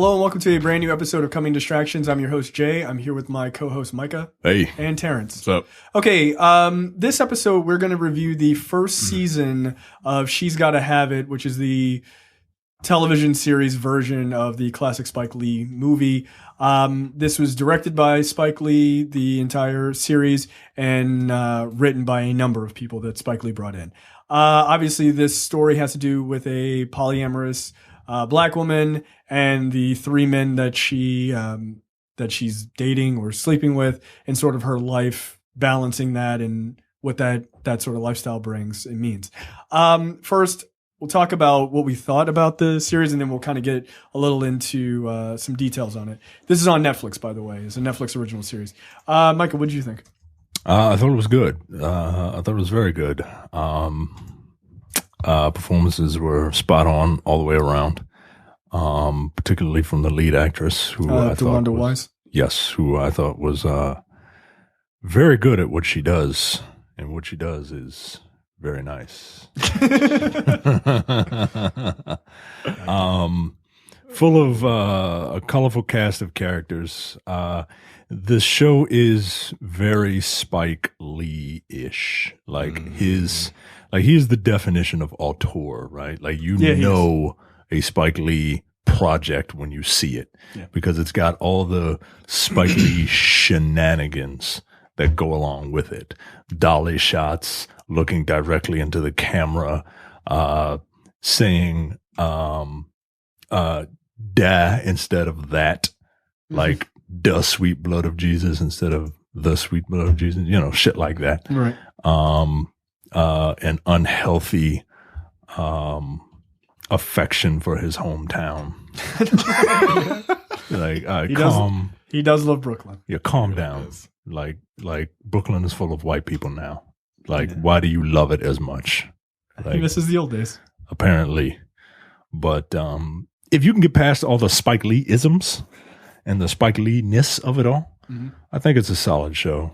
Hello and welcome to a brand new episode of Coming Distractions. I'm your host, Jay. I'm here with my co-host, Micah. Hey. And Terrence. What's up? Okay, this episode, we're going to review the first season of She's Gotta Have It, which is the television series version of the classic Spike Lee movie. This was directed by Spike Lee, the entire series, and written by a number of people that Spike Lee brought in. Obviously, this story has to do with a polyamorous black woman and the three men that she's dating or sleeping with, and sort of her life balancing that and what that sort of lifestyle brings and means. First, we'll talk about what we thought about the series, and then we'll kind of get a little into some details on it. This is on Netflix, by the way. It's a Netflix original series. Michael, what did you think? I thought it was good. I thought it was very good. Performances were spot on all the way around, particularly from the lead actress, who I thought was, yes, who I thought was very good at what she does, and what she does is very nice. Full of a colorful cast of characters. The show is very Spike Lee-ish. He is the definition of auteur, right? Like a Spike Lee project when you see it, because it's got all the Spike Lee shenanigans that go along with it. Dolly shots, looking directly into the camera, saying "da" instead of "that," like "the sweet blood of Jesus" instead of "the sweet blood of Jesus," shit like that. Right. An unhealthy affection for his hometown. He does love Brooklyn. Yeah, calm down. Like Brooklyn is full of white people now. Why do you love it as much? He misses the old days. Apparently. But if you can get past all the Spike Lee isms and the Spike Lee-ness of it all, I think it's a solid show.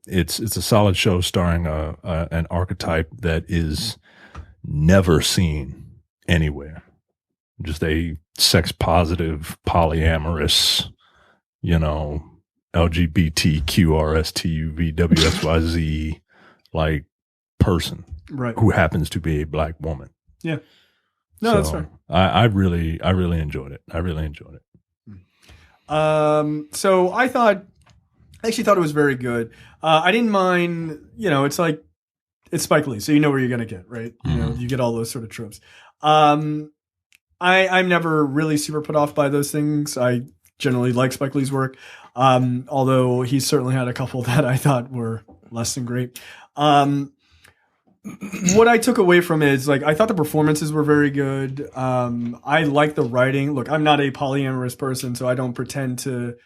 It's a solid show starring an archetype that is never seen anywhere. Just a sex-positive, polyamorous, LGBTQRSTUVWXYZ person, right, who happens to be a black woman. Yeah. No, that's fair. I really enjoyed it. So I actually thought it was very good. I didn't mind, it's Spike Lee, so you know where you're going to get, right? You get all those sort of tropes. I'm never really super put off by those things. I generally like Spike Lee's work, although he's certainly had a couple that I thought were less than great. What I took away from it is, I thought the performances were very good. I like the writing. Look, I'm not a polyamorous person, so I don't pretend to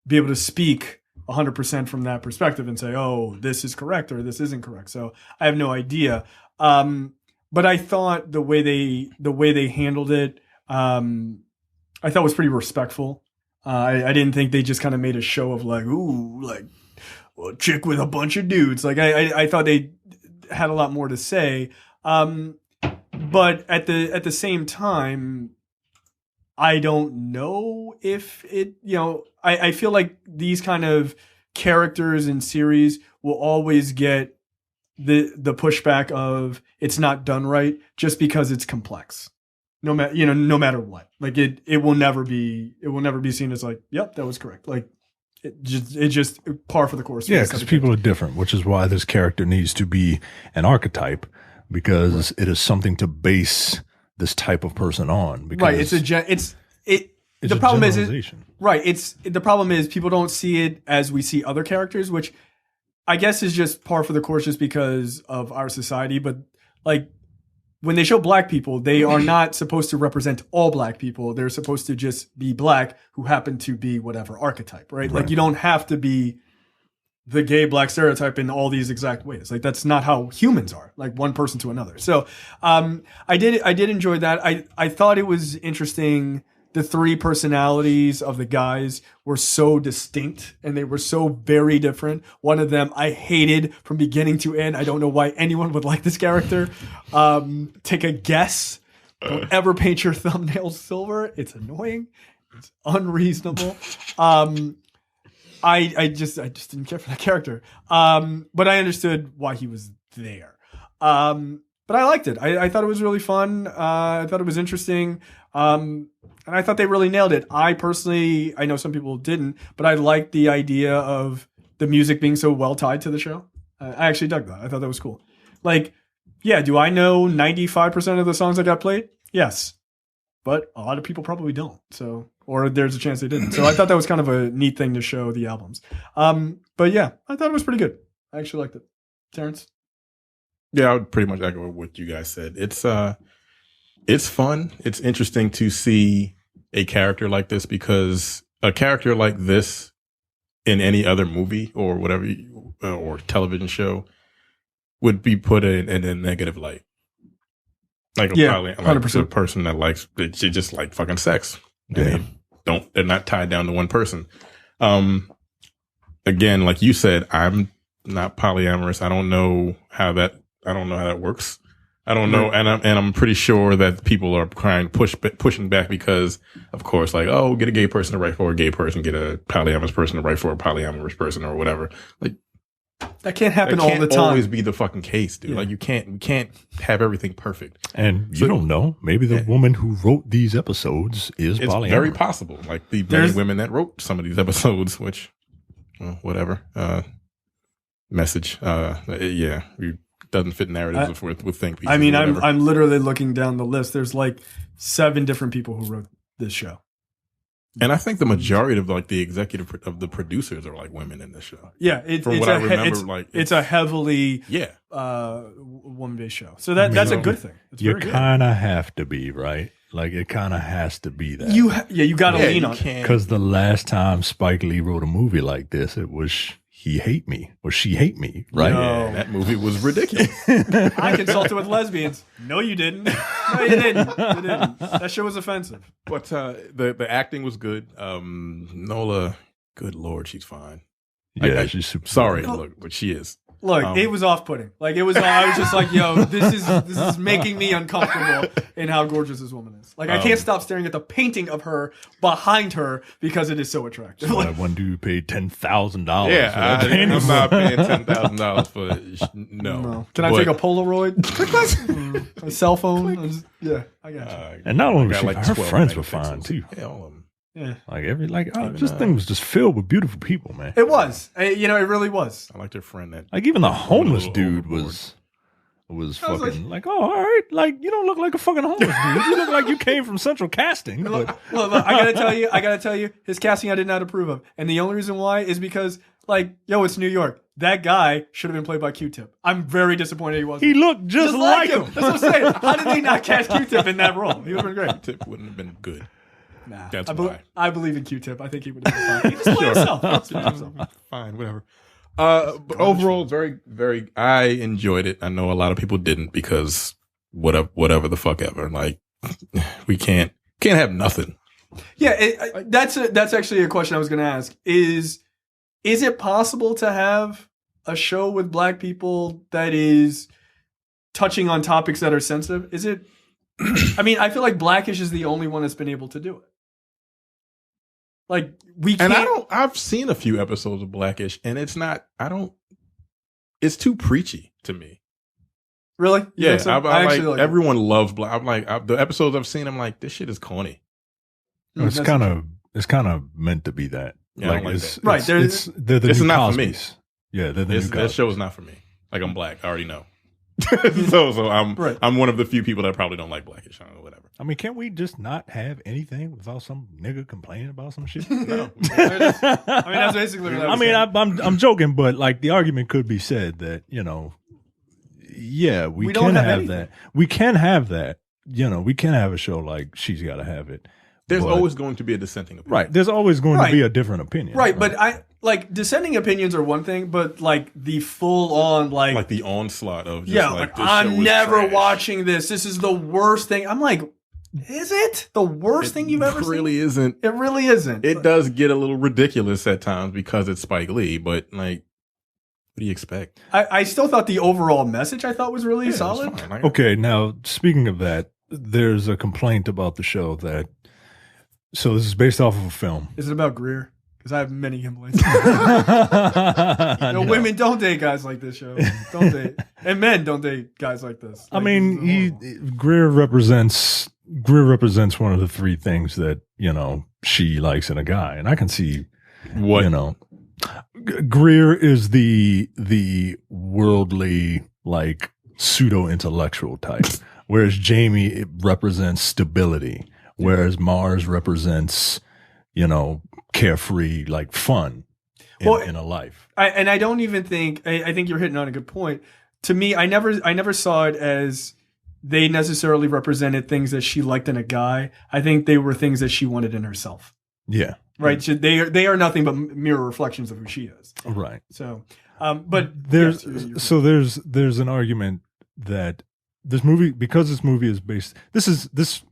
be able to speak 100% from that perspective and say, oh, this is correct or this isn't correct. So I have no idea. But I thought the way they handled it, I thought was pretty respectful. I didn't think they just kind of made a show of a chick with a bunch of dudes. I thought they had a lot more to say. But at the same time, I don't know if it, I feel like these kind of characters in series will always get the pushback of it's not done right just because it's complex. No matter what. It will never be seen as yep, that was correct. It just par for the course. Yeah, because people are different, which is why this character needs to be an archetype, because it is something to base this type of person on. Because right. The problem is people don't see it as we see other characters, which I guess is just par for the course just because of our society. But when they show black people, they are not supposed to represent all black people. They're supposed to just be black who happen to be whatever archetype, right? You don't have to be the gay black stereotype in all these exact ways. That's not how humans are, one person to another. So I did enjoy that. I thought it was interesting. The three personalities of the guys were so distinct and they were so very different. One of them I hated from beginning to end. I don't know why anyone would like this character. Take a guess Don't ever paint your thumbnails silver. It's annoying. It's unreasonable. I just didn't care for that character. But I understood why he was there. But I liked it. I thought it was really fun. I thought it was interesting. And I thought they really nailed it. I personally, I know some people didn't, but I liked the idea of the music being so well tied to the show. I actually dug that. I thought that was cool. Like, yeah, do I know 95% of the songs that got played? Yes. But a lot of people probably don't. So, or there's a chance they didn't. So I thought that was kind of a neat thing to show the albums. But yeah, I thought it was pretty good. I actually liked it. Terrence? Yeah, I would pretty much echo what you guys said. It's fun. It's interesting to see a character like this, because a character like this in any other movie or whatever, or television show, would be put in a negative light. Like, probably like 100%. a person that likes, they just like fucking sex. Yeah. They're not tied down to one person. Again, like you said, I'm not polyamorous. I don't know how that works. I don't know. And I'm pretty sure that people are pushing back because, of course, like, oh, get a gay person to write for a gay person, get a polyamorous person to write for a polyamorous person, or whatever. Like, that can't happen that all can't the time. always be the fucking case, dude. Yeah. Like, you can't have everything perfect. And you don't know. Maybe the woman who wrote these episodes is It's polyamorous. very possible. Like the many women that wrote some of these episodes, which, whatever, message. Yeah, it doesn't fit narratives with think pieces. I mean, I'm literally looking down the list. There's like 7 different people who wrote this show. And I think the majority of like the executive of the producers are like women in this show. Yeah, I remember, it's a heavily woman-based show. So that's a good thing. It's You very good. kind of have to be, right? Like, it kind of has to be that. You got to lean on it. Because the last time Spike Lee wrote a movie like this, it was He Hate Me or She Hate Me, right? No. Yeah, that movie was ridiculous. I consulted with lesbians. No, you didn't. No, you didn't. You didn't. That show was offensive. But the acting was good. Nola, good Lord, she's fine. Yeah, she's super. Sorry, look, but she is. Look, it was off-putting. Like, it was. I was just like, yo, this is making me uncomfortable in how gorgeous this woman is. Like, I can't stop staring at the painting of her behind her because it is so attractive. So that one dude paid $10,000. Yeah, I'm not paying $10,000 for it. No. Can I take a Polaroid? A cell phone? Yeah, I got you. And not only was got she, like her 12 friends were megapixels. fine too. Yeah, all of them. Yeah, This thing was just filled with beautiful people, man. it was. It really was. I liked her friend that. Like, even the homeless little dude overboard. was I was fucking like, oh, all right. Like, you don't look like a fucking homeless dude. You look like you came from Central Casting. But Look, I gotta tell you, his casting I did not approve of, and the only reason why is because, like, yo, it's New York. That guy should have been played by Q-Tip. I'm very disappointed he wasn't. he looked just like him. That's what I'm saying. How did they not cast Q-Tip in that role? He would have been great. Tip wouldn't have been good. Nah, That's why. why. I believe in Q-Tip. I think he would have been fine. He just played himself. Just play himself. Fine, whatever. But overall, very, very. I enjoyed it. I know a lot of people didn't because whatever the fuck ever. Like, we can't have nothing. Yeah, that's actually a question I was going to ask. Is it possible to have a show with black people that is touching on topics that are sensitive? Is it? I mean, I feel like Blackish is the only one that's been able to do it. Like, we can't. And I've seen a few episodes of Blackish, and it's not. It's too preachy to me. Really? You Yeah, think so? I actually like it. everyone loves Black. I'm like the episodes I've seen. I'm like, this shit is corny. It's kind of meant to be that. Yeah, I don't like it's, that. Right, They're the this new is not for me. Cosbys. Yeah, they're the new That Cosbys. show is not for me. Like, I'm black. I already know. so I'm one of the few people that probably don't like Blackish. I don't know, whatever. I mean, can't we just not have anything without some nigga complaining about some shit? No. I mean, that's basically what I was saying. I'm joking, but like the argument could be said that, yeah, we don't can have have anything. that. We can have that. We can have a show like She's Gotta Have It. There's but- always going to be a dissenting opinion. right. There's always going Right. to be a different opinion. Right, but I like dissenting opinions are one thing, but like the full on Like the onslaught of just yeah, like, like, this show I'm was never trash. watching this. This is the worst thing. I'm like, is it the worst thing you've ever really seen? isn't. It really isn't. It does get a little ridiculous at times because it's Spike Lee, but like, what do you expect? I still thought the overall message I thought was really Yeah, it was solid. fine. Like, Okay, now speaking of that, there's a complaint about the show that. So this is based off of a film. Is it about Greer? Because I have many complaints. No, women don't date guys like this show. Don't date, and men don't date guys like this. I mean, Greer represents one of the three things that she likes in a guy, and I can see what Greer is the worldly, like, pseudo intellectual type, whereas Jamie, it represents stability, whereas Mars represents carefree, like, fun in a life. I don't even think I think you're hitting on a good point. To me, I never saw it as they necessarily represented things that she liked in a guy. I think they were things that she wanted in herself. Yeah. Right. They are nothing but mirror reflections of who she is. Right. So, but there's an argument that this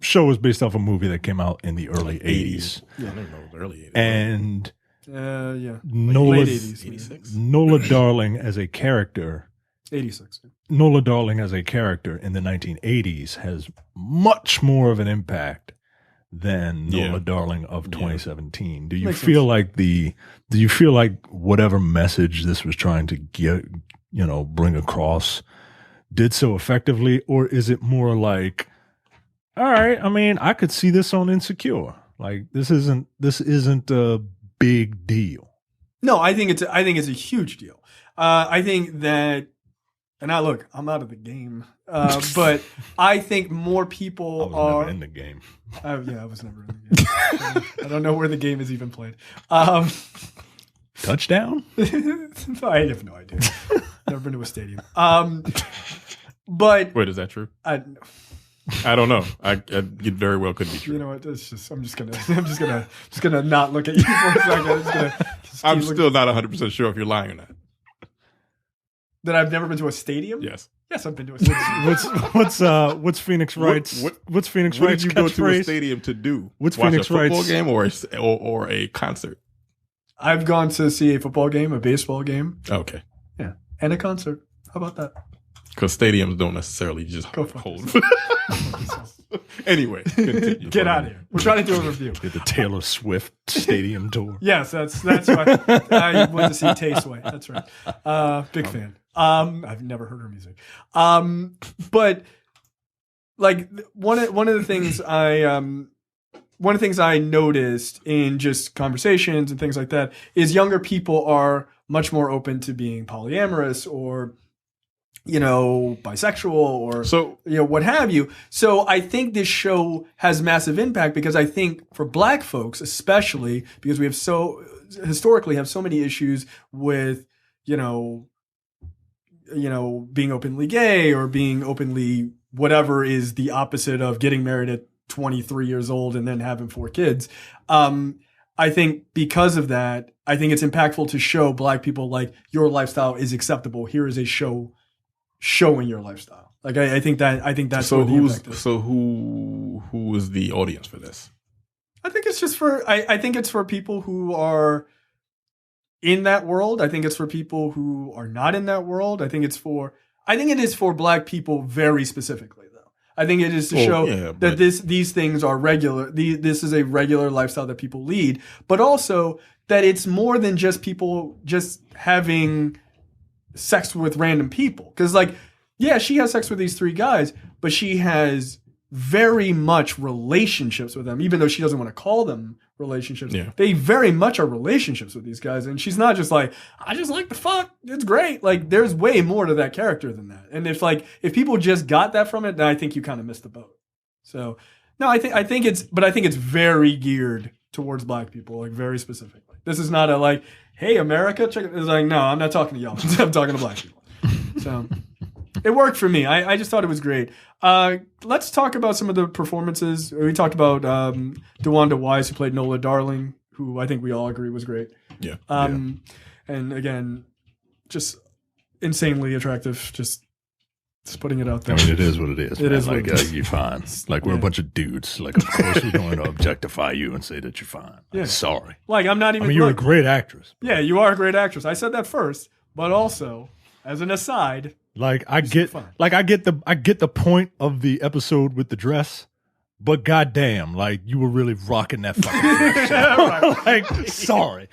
show is based off a movie that came out in the early 80s. Yeah, I don't know, the early 80s. And late 80s. 86. Nola Darling as a character. 86. Nola Darling as a character in the 1980s has much more of an impact than Nola Darling of 2017. Do you feel like whatever message this was trying to get, bring across did so effectively, or is it more like, all right, I mean, I could see this on Insecure. Like, this isn't a big deal. No, I think it's a huge deal. I think that, and I'm out of the game, but I think more people are never in the game. I was never in the game. I don't know where the game is even played. Touchdown? I have no idea. Never been to a stadium. But wait, is that true? I don't know. It very well could be true. You know what? I'm just gonna not look at you for a second. I'm still not 100% sure if you're lying or not. That I've never been to a stadium? Yes. Yes, I've been to a stadium. What's Phoenix Wright's? What's Phoenix Wright's? What did you go to a stadium to do? What's Watch Phoenix a football Wright's game or a concert? I've gone to see a football game, a baseball game. Okay. Yeah, and a concert. How about that? Because stadiums don't necessarily just hold. Anyway, continue. Get out of here. We're trying to do a review. Did the Taylor Swift stadium tour? Yes, that's right. I went to see Tasteway. That's right. Big fan. I've never heard her music. But like one of the things I noticed in just conversations and things like that is younger people are much more open to being polyamorous or bisexual or what have you. So I think this show has massive impact because I think for Black folks, especially because we have historically have so many issues with, being openly gay or being openly whatever is the opposite of getting married at 23 years old and then having 4 kids. I think because of that, I think it's impactful to show Black people like your lifestyle is acceptable. Here is a show showing your lifestyle. Like I think that's so. Who is the audience for this? I think it's just for I think it's for people who are in that world. I think it's for people who are not in that world. I think it is for Black people very specifically though. I think it is to show that these things are regular. This is a regular lifestyle that people lead, but also that it's more than just people just having sex with random people. Because she has sex with these 3 guys, but she has very much relationships with them, even though she doesn't want to call them relationships. Yeah. They very much are relationships with these guys. And she's not just like, I just like the fuck. It's great. Like there's way more to that character than that. And if people just got that from it, then I think you kind of missed the boat. So no, I think it's very geared towards Black people, like very specifically. This is not a hey, America, check it. It's like, no, I'm not talking to y'all. I'm talking to Black people. So it worked for me. I just thought it was great. Let's talk about some of the performances. We talked about DeWanda Wise, who played Nola Darling, who I think we all agree was great. Yeah. And again, just insanely attractive. Just putting it out there. I mean, it is what it is. It is like what it is. You're fine. Like we're a bunch of dudes. Like of course we're going to objectify you and say that you're fine. Like, sorry. Like I'm not even. I mean, you're a great actress. Yeah, you are a great actress. I said that first, but also as an aside, Like I get the point of the episode with the dress, but goddamn, like you were really rocking that fucking dress. Like, sorry.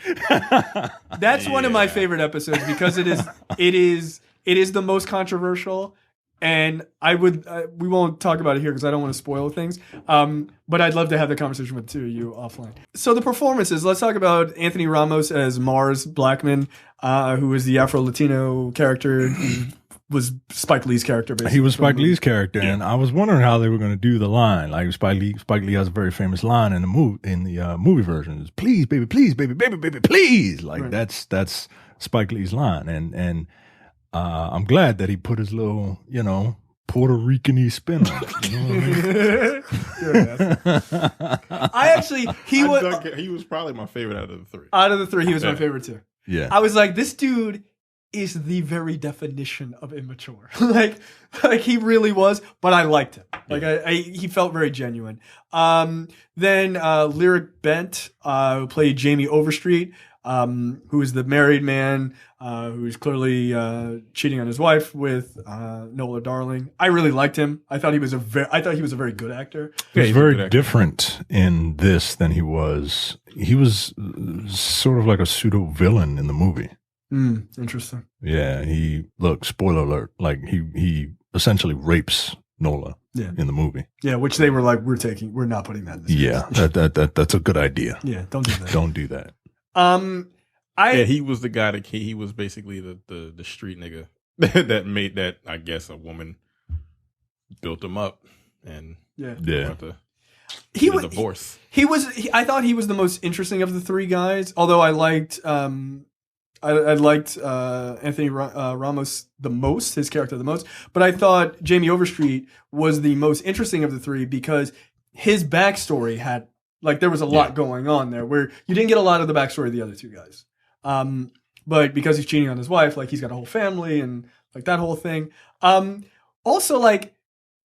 That's one of my favorite episodes because it is the most controversial. And we won't talk about it here because I don't want to spoil things. But I'd love to have the conversation with the two of you offline. So the performances, let's talk about Anthony Ramos as Mars Blackman, who is the Afro-Latino character, who was Spike Lee's character, basically. He was Spike Lee's character, and I was wondering how they were going to do the line. Like Spike Lee has a very famous line in the movie version. It's, please, baby, baby, baby, please. Like right. that's Spike Lee's line, and I'm glad that he put his little, Puerto Rican-y spin on it. You know what I mean? He was probably my favorite out of the three. Out of the three, he was my favorite too. Yeah. I was like, this dude is the very definition of immature. like he really was, but I liked him. Like he felt very genuine. Then Lyric Bent, who played Jamie Overstreet, who is the married man who's clearly cheating on his wife with Nola Darling. I really liked him. I thought he was a very good actor. He was very different in this than he was. He was sort of like a pseudo villain in the movie. Interesting. Yeah, spoiler alert, like he essentially rapes Nola in the movie. Yeah, which they were like, we're not putting that in the series. Yeah, that's a good idea. Yeah, don't do that. Don't do that. He was the guy that he was basically the street nigga that made that, I guess, a woman built him up and he was divorce. I thought he was the most interesting of the three guys, although I liked I liked Anthony Ramos the most, his character the most, but I thought Jamie Overstreet was the most interesting of the three because his backstory had, like, there was a lot going on there where you didn't get a lot of the backstory of the other two guys. But because he's cheating on his wife, like, he's got a whole family and like that whole thing. Also, like,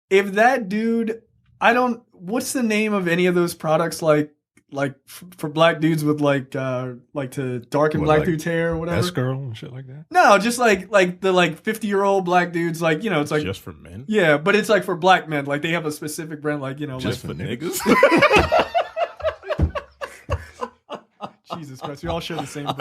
if that dude, what's the name of any of those products like for black dudes with like to darken black dudes' hair or whatever? S-Girl and shit like that? No, just like the 50-year-old black dudes, like, it's like just for men. Yeah, but it's like for black men. Like they have a specific brand, like, just for niggas. Jesus Christ, we all share the same brand.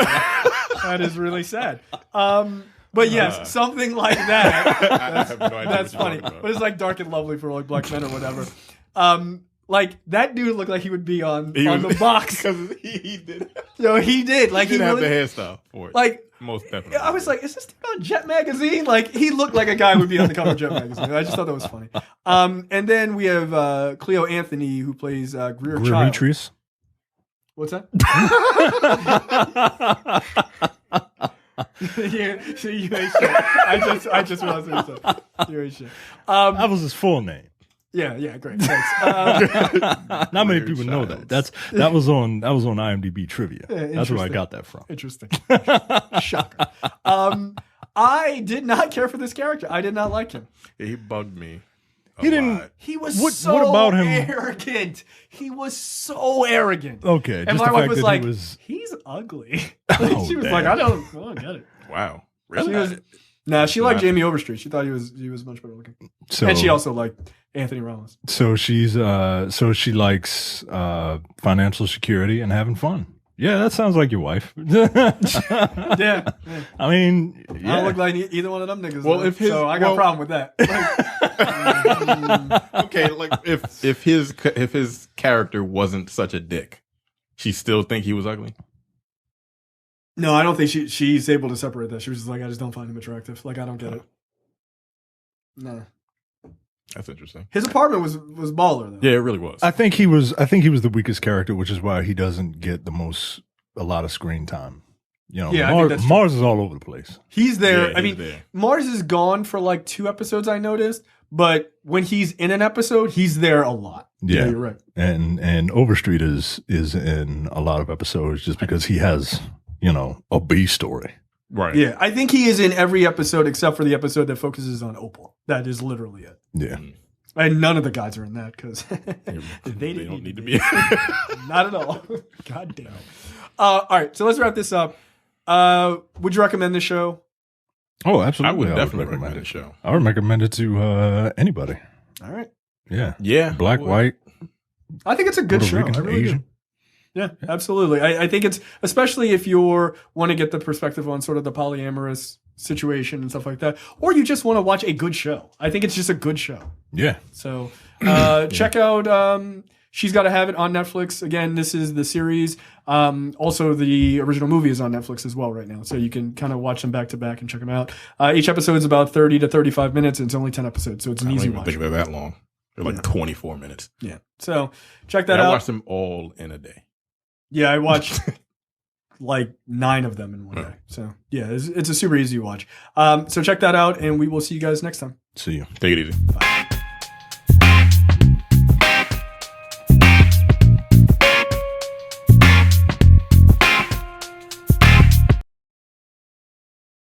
That is really sad. But yes, something like that. I have no idea. That's funny. But it's like dark and lovely for like black men or whatever. Like that dude looked like he would be on the box because he did. He did. Like he didn't have the hairstyle for it. Like most definitely. I was like, is this dude on Jet Magazine? Like he looked like a guy who would be on the cover of Jet Magazine. I just thought that was funny. And then we have Cleo Anthony who plays Greer Child. Demetrius. What's that? You ain't shit. I just realized what you said. You ain't shit. That was his full name. Yeah, great. Thanks. Not many people know that. That was on IMDb trivia. That's where I got that from. Interesting. Shocker. I did not care for this character. I did not like him. Yeah, he bugged me. He was what about him? Arrogant. He was so arrogant. Okay, and my wife was like, he's ugly. She was like, I don't get it. Wow. Really? She liked Jamie Overstreet. She thought he was much better looking. And she also liked Anthony Ramos. So she likes financial security and having fun. Yeah, that sounds like your wife. Yeah. I mean, I don't look like either one of them niggas. Well, so I got a problem with that. Okay, like if his character wasn't such a dick, she still think he was ugly? No, I don't think she's able to separate that. She was just like, I just don't find him attractive. Like, I don't get it. No. That's interesting. His apartment was baller though. Yeah, it really was. I think he was the weakest character, which is why he doesn't get a lot of screen time. Mars is all over the place. He's there. Yeah, there. Mars is gone for like 2 episodes, I noticed. But when he's in an episode, he's there a lot. Yeah, you're right. And Overstreet is in a lot of episodes just because he has, a B story. Right. Yeah, I think he is in every episode except for the episode that focuses on Opal. That is literally it. Yeah. And none of the guys are in that because they don't need to be. Not at all. God damn. All right, so let's wrap this up. Would you recommend this show? Oh, absolutely. I would definitely recommend the show. I would recommend it to anybody. All right. Yeah. Yeah. Black, white. I think it's a good Puerto show. Rican, I really Asian. do. Yeah, absolutely. I think it's, especially if you want to get the perspective on sort of the polyamorous situation and stuff like that, or you just want to watch a good show. I think it's just a good show. Yeah. So check out She's Gotta Have It on Netflix. Again, this is the series. Also, the original movie is on Netflix as well right now. So you can kind of watch them back to back and check them out. Each episode is about 30 to 35 minutes. And it's only 10 episodes. So it's an easy watch. I don't even think they're that long. They're like 24 minutes. Yeah. So check that out. I watched them all in a day. Yeah, I watched like 9 of them in one day. So yeah, it's a super easy watch. So check that out, and we will see you guys next time. See you. Take it easy. Bye.